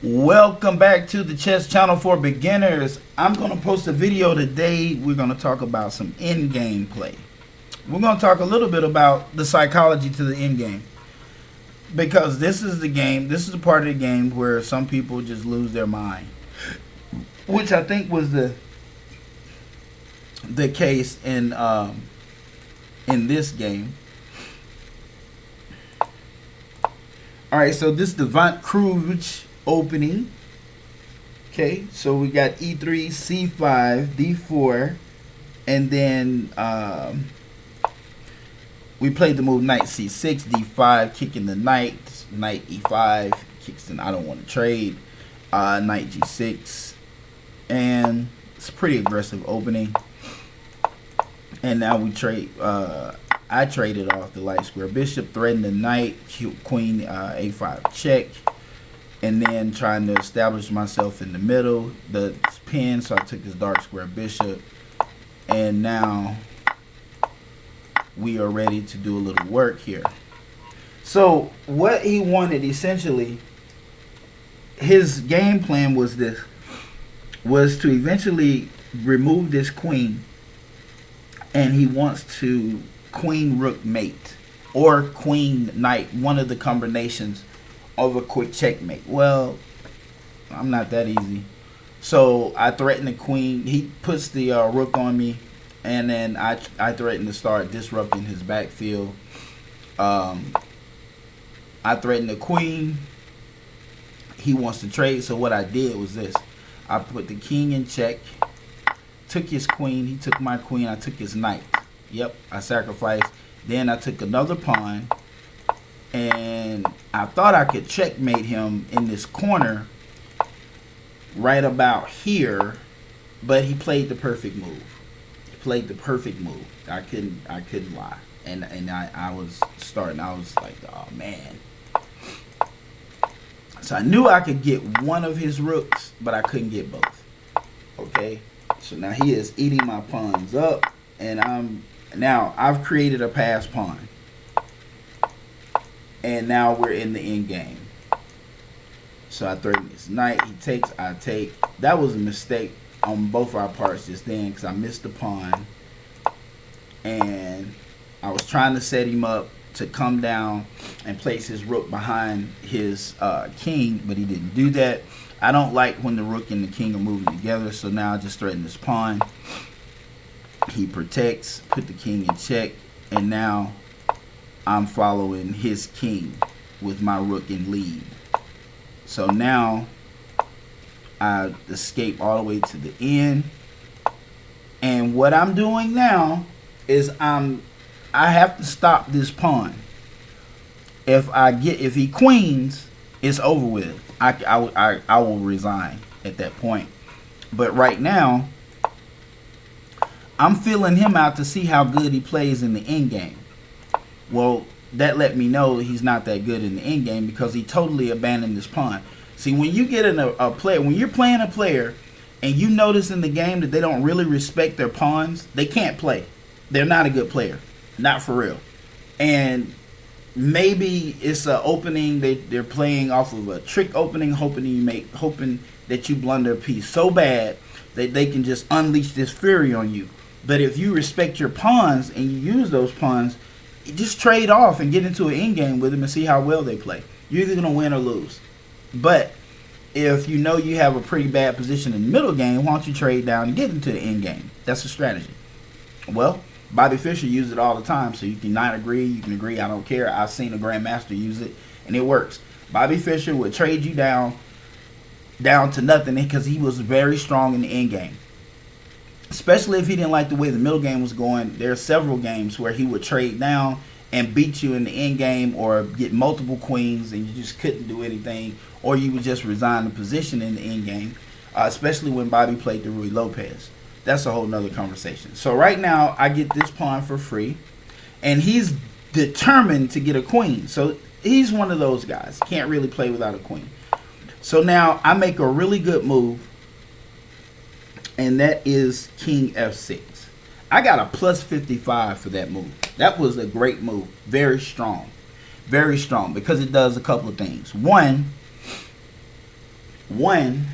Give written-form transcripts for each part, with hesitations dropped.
Welcome back to the chess channel for beginners. I'm going to post a video today. We're going to talk about some endgame play. We're going to talk a little bit about the psychology to the endgame, because this is the game, this is the part of the game where some people just lose their mind, which I think was the case in this game. All right, so this is the Vant Cruge opening. Okay, so we got e3, c5, d4, and then we played the move knight c6, d5, kicking the knight, knight e5, kicks the, I don't want to trade, knight g6, and it's a pretty aggressive opening. And now we trade, I traded off the light square bishop, threatened the knight, queen a5 check, and then trying to establish myself in the middle, the pin, so I took this dark square bishop, and now we are ready to do a little work here. So what he wanted, essentially, his game plan was this, was to eventually remove this queen, and he wants to queen rook mate or queen knight, one of the combinations of a quick checkmate. Well, I'm not that easy, so I threaten the queen. He puts the rook on me, and then I threaten to start disrupting his backfield. I threaten the queen. He wants to trade, so what I did was this: I put the king in check, took his queen, he took my queen, I took his knight. Yep, I sacrificed. Then I took another pawn, and I thought I could checkmate him in this corner right about here, but he played the perfect move. He played the perfect move. I couldn't lie. And I was starting, I was like, oh man. So I knew I could get one of his rooks, but I couldn't get both. Okay? So now he is eating my pawns up, and I've created a pass pawn. And now we're in the end game. So I threaten his knight, he takes, I take. That was a mistake on both our parts just then, because I missed the pawn. And I was trying to set him up to come down and place his rook behind his king, but he didn't do that. I don't like when the rook and the king are moving together, so now I just threaten this pawn. He protects, put the king in check, and now I'm following his king with my rook in lead. So now I escape all the way to the end. And what I'm doing now is I have to stop this pawn. If he queens, it's over with. I will resign at that point. But right now, I'm feeling him out to see how good he plays in the end game. Well, that let me know he's not that good in the end game, because he totally abandoned his pawn. See, when you get in a player, when you're playing a player and you notice in the game that they don't really respect their pawns, they can't play. They're not a good player. Not for real. And maybe it's an opening, they're playing off of a trick opening, hoping that you blunder a piece so bad that they can just unleash this fury on you. But if you respect your pawns and you use those pawns, just trade off and get into an end game with them and see how well they play. You're either going to win or lose. But if you know you have a pretty bad position in the middle game, why don't you trade down and get into the end game? That's a strategy. Well, Bobby Fischer uses it all the time, so you can not agree, you can agree, I don't care. I've seen a grandmaster use it, and it works. Bobby Fischer would trade you down to nothing, because he was very strong in the end game. Especially if he didn't like the way the middle game was going. There are several games where he would trade down and beat you in the end game, or get multiple queens and you just couldn't do anything, or you would just resign the position in the end game, especially when Bobby played the Rui Lopez. That's a whole nother conversation. So right now I get this pawn for free, and he's determined to get a queen. So he's one of those guys, can't really play without a queen. So now I make a really good move, and that is king f6. I got a plus 55 for that move. That was a great move. Very strong, because it does a couple of things. One, One,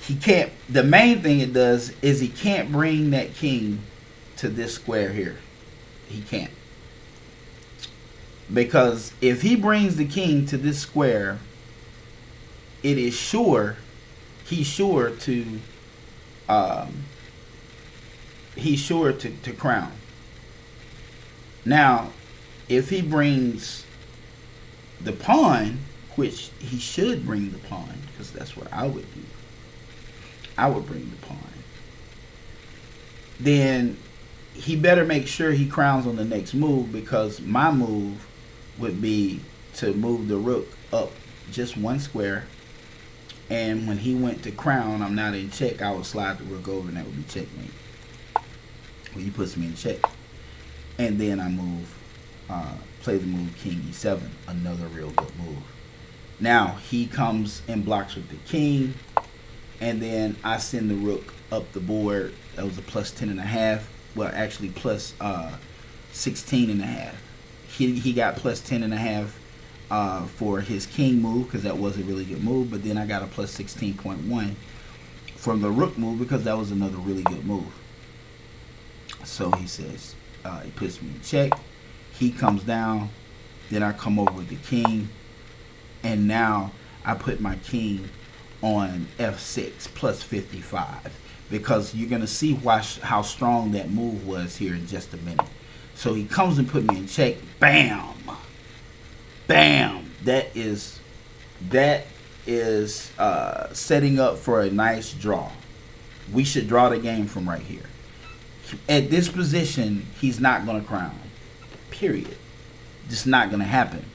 he can't. The main thing it does is he can't bring that king to this square here. He can't, because if he brings the king to this square, it is sure he's sure to crown. Now, if he brings the pawn, which he should bring the pawn, because that's what I would do. I would bring the pawn. Then he better make sure he crowns on the next move, because my move would be to move the rook up just one square, and when he went to crown, I'm not in check, I would slide the rook over, and that would be checkmate. Well, he puts me in check, and then I move, play the move king e7, another real good move. Now he comes and blocks with the king, and then I send the rook up the board. That was a plus 10.5. Well, actually plus 16.5. He got plus 10.5 for his king move, because that was a really good move. But then I got a plus 16.1 from the rook move, because that was another really good move. So he says, he puts me in check. He comes down. Then I come over with the king, and now I put my king on f6 plus 55, because you're gonna see how strong that move was here in just a minute. So he comes and put me in check. Bam, bam. That is setting up for a nice draw. We should draw the game from right here. At this position, he's not gonna crown. Period. It's not gonna happen.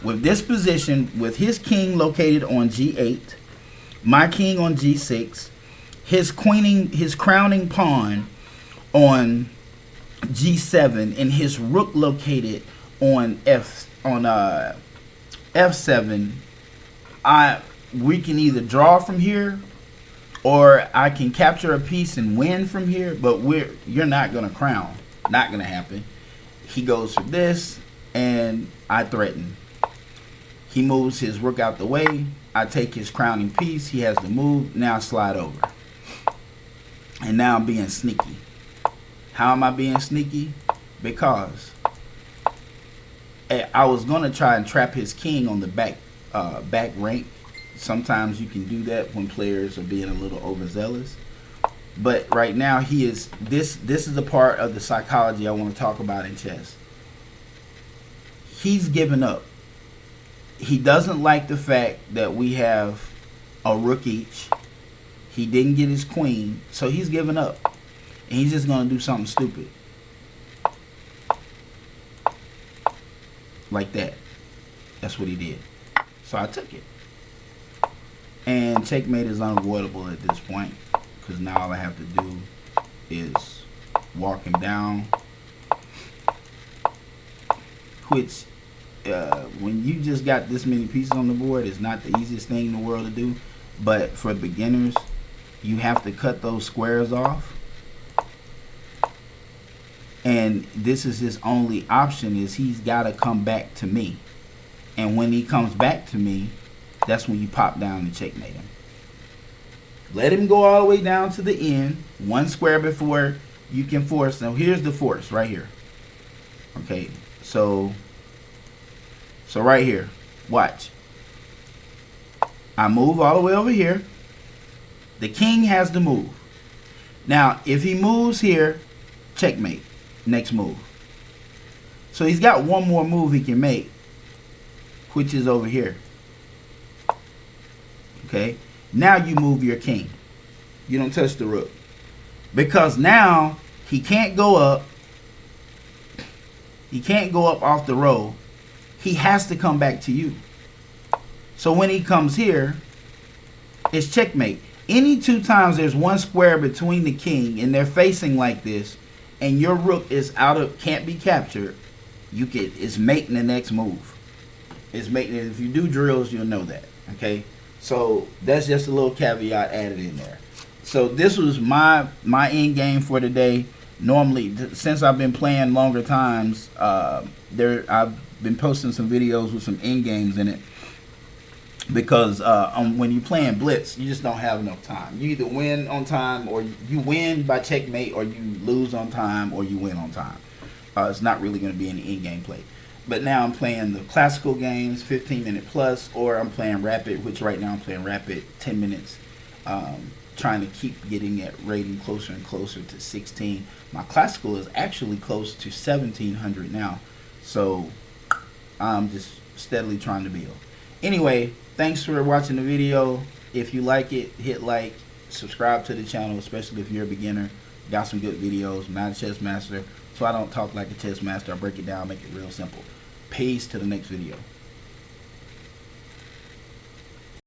With this position, with his king located on g8, my king on g6, his crowning pawn on g7, and his rook located on f7, we can either draw from here, or I can capture a piece and win from here. But you're not gonna crown. Not gonna happen. He goes for this, and I threaten. He moves his rook out the way. I take his crowning piece. He has to move. Now I slide over. And now I'm being sneaky. How am I being sneaky? Because I was going to try and trap his king on the back rank. Sometimes you can do that when players are being a little overzealous. But right now this is the part of the psychology I want to talk about in chess. He's given up. He doesn't like the fact that we have a rook each. He didn't get his queen, so he's given up. And he's just going to do something stupid. Like that. That's what he did. So I took it. And checkmate is unavoidable at this point, because now all I have to do is walk him down. Which, when you just got this many pieces on the board, is not the easiest thing in the world to do. But for beginners, you have to cut those squares off. And this is his only option, is he's got to come back to me. And when he comes back to me, that's when you pop down and checkmate him. Let him go all the way down to the end, one square before you can force. Now here's the force right here. Okay, so right here, watch. I move all the way over here. The king has to move. Now, if he moves here, checkmate. Next move. So he's got one more move he can make, which is over here. Okay. Now you move your king. You don't touch the rook. Because now he can't go up. He can't go up off the row. He has to come back to you. So when he comes here, it's checkmate. Any two times there's one square between the king and they're facing like this, and your rook is can't be captured, it's mating the next move. It's mating it. If you do drills, you'll know that. Okay, so that's just a little caveat added in there. So this was my end game for today. Normally, since I've been playing longer times, I've been posting some videos with some end games in it. because when you're playing blitz, you just don't have enough time. You either win on time, or you win by checkmate, or you lose on time, or you win on time. It's not really going to be any in-game play. But now I'm playing the classical games, 15-minute plus, or I'm playing rapid, which right now I'm playing rapid, 10 minutes, trying to keep getting that rating closer and closer to 16. My classical is actually close to 1700 now, so I'm just steadily trying to build. Anyway, thanks for watching the video. If you like it, hit like, subscribe to the channel, especially if you're a beginner. Got some good videos. I'm not a chess master, so I don't talk like a chess master. I break it down, make it real simple. Peace to the next video.